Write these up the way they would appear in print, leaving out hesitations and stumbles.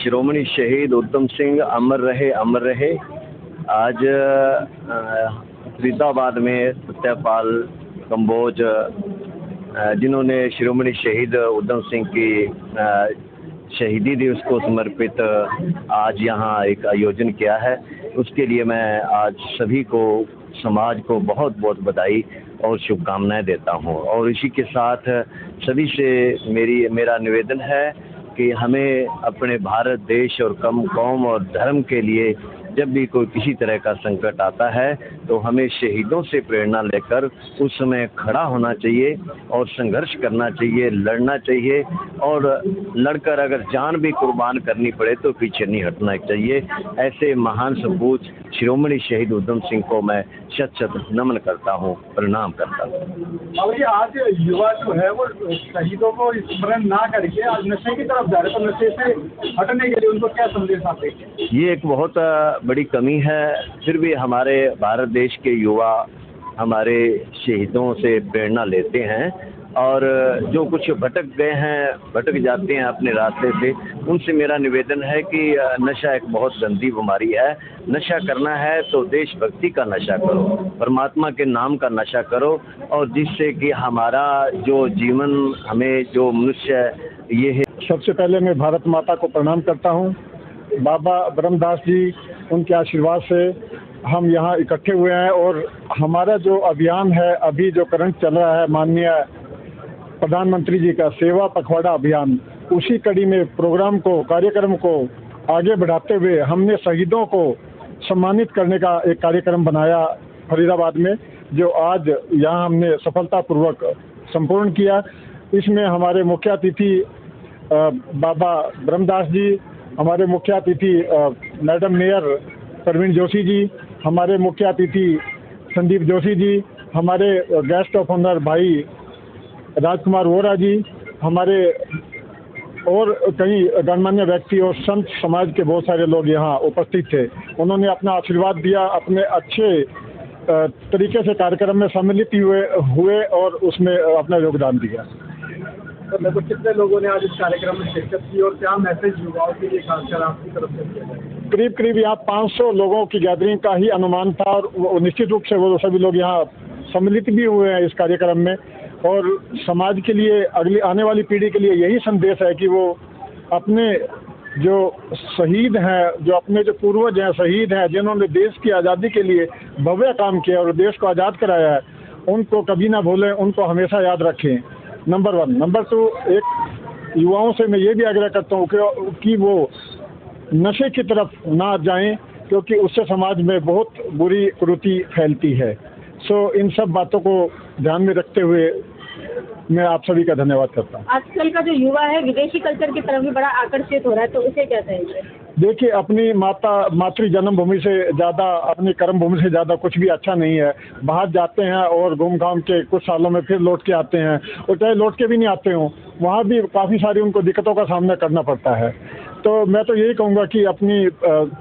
शिरोमणि शहीद उधम सिंह अमर रहे अमर रहे। आज फरीदाबाद में सत्यपाल कंबोज जिन्होंने शिरोमणि शहीद उधम सिंह की शहीदी दिवस को समर्पित आज यहाँ एक आयोजन किया है, उसके लिए मैं आज सभी को, समाज को बहुत बहुत बधाई और शुभकामनाएं देता हूँ। और इसी के साथ सभी से मेरा निवेदन है कि हमें अपने भारत देश और कौम और धर्म के लिए जब भी कोई किसी तरह का संकट आता है तो हमें शहीदों से प्रेरणा लेकर उस समय खड़ा होना चाहिए और संघर्ष करना चाहिए, लड़ना चाहिए, और लड़कर अगर जान भी कुर्बान करनी पड़े तो पीछे नहीं हटना चाहिए। ऐसे महान सपूत शिरोमणि शहीद उधम सिंह को मैं शत शत नमन करता हूँ, प्रणाम करता हूँ। आज युवा जो है वो शहीदों को स्मरण ना करके आज नशे की तरफ जा रहे, तो नशे से हटने के लिए उनको क्या संदेश आप देंगे? ये एक बहुत बड़ी कमी है। फिर भी हमारे भारत देश के युवा हमारे शहीदों से प्रेरणा लेते हैं, और जो कुछ भटक गए हैं, भटक जाते हैं अपने रास्ते से, उनसे मेरा निवेदन है कि नशा एक बहुत गंदी बीमारी है। नशा करना है तो देशभक्ति का नशा करो, परमात्मा के नाम का नशा करो, और जिससे कि हमारा जो जीवन, हमें जो मनुष्य ये है। सबसे पहले मैं भारत माता को प्रणाम करता हूँ। बाबा ब्रह्मदास जी, उनके आशीर्वाद से हम यहाँ इकट्ठे हुए हैं, और हमारा जो अभियान है, अभी जो करंट चल रहा है, माननीय प्रधानमंत्री जी का सेवा पखवाड़ा अभियान, उसी कड़ी में कार्यक्रम को आगे बढ़ाते हुए हमने शहीदों को सम्मानित करने का एक कार्यक्रम बनाया फरीदाबाद में, जो आज यहाँ हमने सफलतापूर्वक संपूर्ण किया। इसमें हमारे मुख्य अतिथि बाबा ब्रह्मदास जी, हमारे मुख्य अतिथि मैडम मेयर प्रवीण जोशी जी, हमारे मुख्य अतिथि संदीप जोशी जी, हमारे गेस्ट ऑफ ऑनर भाई राजकुमार वोरा जी, हमारे और कई गणमान्य व्यक्ति और संत समाज के बहुत सारे लोग यहाँ उपस्थित थे। उन्होंने अपना आशीर्वाद दिया, अपने अच्छे तरीके से कार्यक्रम में सम्मिलित हुए और उसमें अपना योगदान दिया। तो मेरे को कितने लोगों ने आज इस कार्यक्रम में शिरकत की और क्या मैसेज युवाओं के लिए खासकर आपकी तरफ से दिया जाए? करीब यहाँ 500 लोगों की गैदरिंग का ही अनुमान था, और निश्चित रूप से वो सभी लोग यहाँ सम्मिलित भी हुए हैं इस कार्यक्रम में। और समाज के लिए, अगली आने वाली पीढ़ी के लिए यही संदेश है कि वो अपने जो शहीद हैं, जो अपने जो पूर्वज हैं, शहीद हैं, जिन्होंने देश की आज़ादी के लिए भव्य काम किया और देश को आज़ाद कराया है, उनको कभी ना भूलें, उनको हमेशा याद रखें। नंबर 1। नंबर 2, एक युवाओं से मैं ये भी आग्रह करता हूँ कि वो नशे की तरफ ना जाएं, क्योंकि उससे समाज में बहुत बुरी कुरीति फैलती है। इन सब बातों को ध्यान में रखते हुए मैं आप सभी का धन्यवाद करता हूँ। आजकल का जो युवा है विदेशी कल्चर की तरफ भी बड़ा आकर्षित हो रहा है, तो उसे क्या कहेंगे? देखिए, अपनी मातृ जन्मभूमि से ज़्यादा, अपनी कर्म भूमि से ज़्यादा कुछ भी अच्छा नहीं है। बाहर जाते हैं और घूम घाम के कुछ सालों में फिर लौट के आते हैं, और चाहे लौट के भी नहीं आते हों, वहाँ भी काफ़ी सारी उनको दिक्कतों का सामना करना पड़ता है। तो मैं तो यही कहूँगा कि अपनी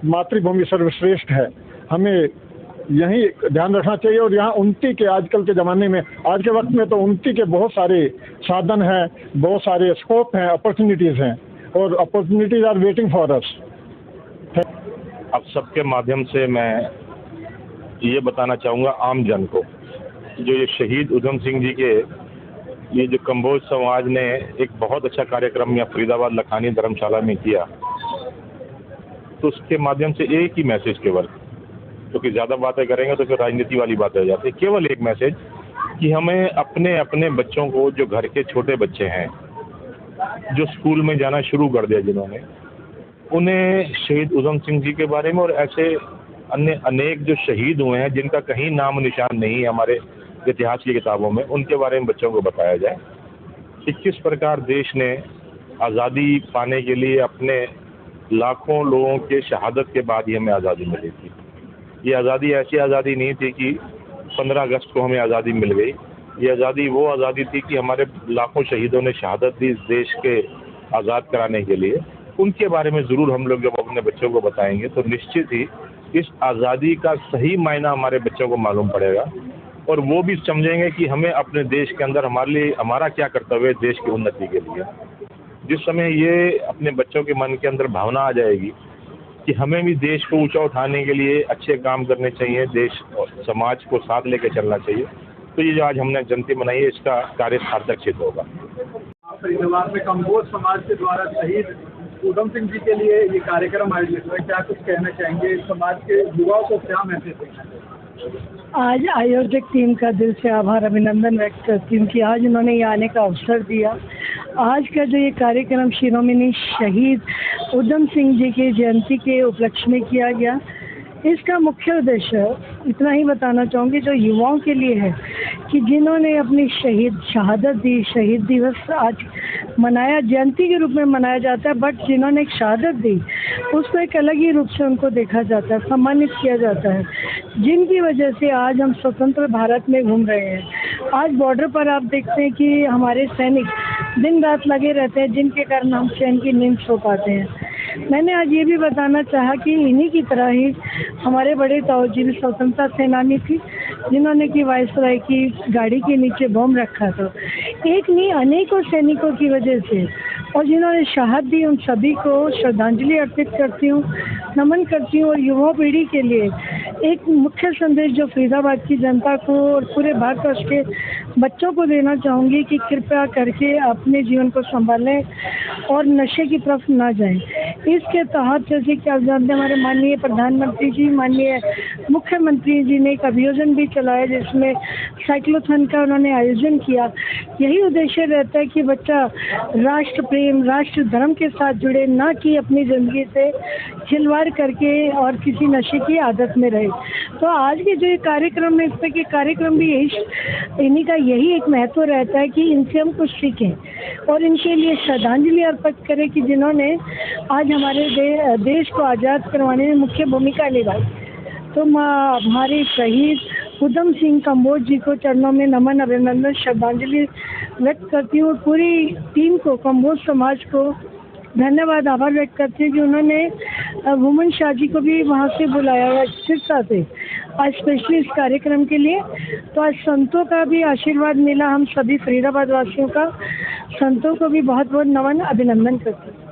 मातृभूमि सर्वश्रेष्ठ है, हमें यही ध्यान रखना चाहिए। और यहाँ उन्नति के, आजकल के ज़माने में, आज के वक्त में तो उन्नति के बहुत सारे साधन हैं, बहुत सारे स्कोप हैं, अपॉर्चुनिटीज़ हैं, और opportunities are waiting for us. अब सबके माध्यम से मैं ये बताना चाहूँगा आम जन को, जो ये शहीद उधम सिंह जी के ये जो कंबोज समाज ने एक बहुत अच्छा कार्यक्रम यहाँ फरीदाबाद लखानी धर्मशाला में किया, तो उसके माध्यम से एक ही मैसेज केवल, क्योंकि ज़्यादा बातें करेंगे तो फिर राजनीति वाली बातें हो जाती है, केवल एक मैसेज कि हमें अपने अपने बच्चों को, जो घर के छोटे बच्चे हैं, जो स्कूल में जाना शुरू कर दिया जिन्होंने, उन्हें शहीद उधम सिंह जी के बारे में और ऐसे अन्य अनेक जो शहीद हुए हैं जिनका कहीं नाम निशान नहीं है हमारे इतिहास की किताबों में, उनके बारे में बच्चों को बताया जाए कि किस प्रकार देश ने आज़ादी पाने के लिए अपने लाखों लोगों के शहादत के बाद ही हमें आज़ादी मिली थी। ये आज़ादी ऐसी आज़ादी नहीं थी कि 15 अगस्त को हमें आज़ादी मिल गई। ये आज़ादी वो आज़ादी थी कि हमारे लाखों शहीदों ने शहादत दी इस देश के आज़ाद कराने के लिए। उनके बारे में ज़रूर हम लोग जब अपने बच्चों को बताएंगे तो निश्चित ही इस आज़ादी का सही मायना हमारे बच्चों को मालूम पड़ेगा, और वो भी समझेंगे कि हमें अपने देश के अंदर हमारे लिए हमारा क्या कर्तव्य है देश की उन्नति के लिए। जिस समय ये अपने बच्चों के मन के अंदर भावना आ जाएगी कि हमें भी देश को ऊंचा उठाने के लिए अच्छे काम करने चाहिए, देश और समाज को साथ लेकर चलना चाहिए, तो ये जो आज हमने जयंती मनाई है इसका कार्य सार्थक सिद्ध होगा। फरीदाबाद में कम्बोज समाज के द्वारा शहीद ऊधम सिंह जी के लिए ये कार्यक्रम आयोजित हुआ है, क्या कुछ कहना चाहेंगे? समाज के युवाओं को क्या मैसेज देना चाहिए? आज आयोजक टीम का दिल से आभार अभिनंदन व्यक्त करती हूँ कि आज उन्होंने ये आने का अवसर दिया। आज का जो ये कार्यक्रम शिरोमणि शहीद ऊधम सिंह जी की जयंती के उपलक्ष्य में किया गया, इसका मुख्य उद्देश्य इतना ही बताना चाहूँगी जो युवाओं के लिए है कि जिन्होंने अपनी शहादत दी, शहीद दिवस आज मनाया, जयंती के रूप में मनाया जाता है, बट जिन्होंने एक शहादत दी उसको एक अलग ही रूप से उनको देखा जाता है, सम्मानित किया जाता है, जिनकी वजह से आज हम स्वतंत्र भारत में घूम रहे हैं। आज बॉर्डर पर आप देखते हैं कि हमारे सैनिक दिन रात लगे रहते हैं, जिनके कारण हम चैन की नींद सो पाते हैं। मैंने आज ये भी बताना चाहा कि इन्हीं की तरह ही हमारे बड़े ताऊजी भी स्वतंत्रता सेनानी थी, जिन्होंने कि वायसराय की गाड़ी के नीचे बम रखा था। एक नहीं अनेकों सैनिकों की वजह से, और जिन्होंने शहादत दी, उन सभी को श्रद्धांजलि अर्पित करती हूँ, नमन करती हूँ। और युवा पीढ़ी के लिए एक मुख्य संदेश जो फरीदाबाद की जनता को और पूरे भारतवर्ष के बच्चों को देना चाहूँगी कि कृपया करके अपने जीवन को संभालें और नशे की तरफ ना जाएं। इसके तहत जैसे कि आप जानते हैं हमारे माननीय प्रधानमंत्री जी, माननीय मुख्यमंत्री जी ने एक अभियान भी चलाया जिसमें साइक्लोथॉन का उन्होंने आयोजन किया। यही उद्देश्य रहता है कि बच्चा राष्ट्र प्रेम, राष्ट्र धर्म के साथ जुड़े, ना कि अपनी ज़िंदगी से खिलवाड़ करके और किसी नशे की आदत में रहे। तो आज के जो ये कार्यक्रम है, इस पर के कार्यक्रम भी इन्हीं का यही एक महत्व रहता है कि इनसे हम कुछ सीखें और इनके लिए श्रद्धांजलि अर्पित करें कि जिन्होंने आज हमारे देश को आज़ाद करवाने में मुख्य भूमिका निभाई। तो हमारे शहीद ऊधम सिंह कम्बोज जी को चरणों में नमन, अभिनंदन, श्रद्धांजलि व्यक्त करती हूँ। पूरी टीम को, कम्बोज समाज को धन्यवाद, आभार व्यक्त करती हूँ कि उन्होंने वुमन शाह जी को भी वहाँ से बुलाया सिरसा से आज स्पेशली इस कार्यक्रम के लिए। तो आज संतों का भी आशीर्वाद मिला, हम सभी फरीदाबाद वासियों का संतों को भी बहुत बहुत नमन, अभिनंदन करती हूँ।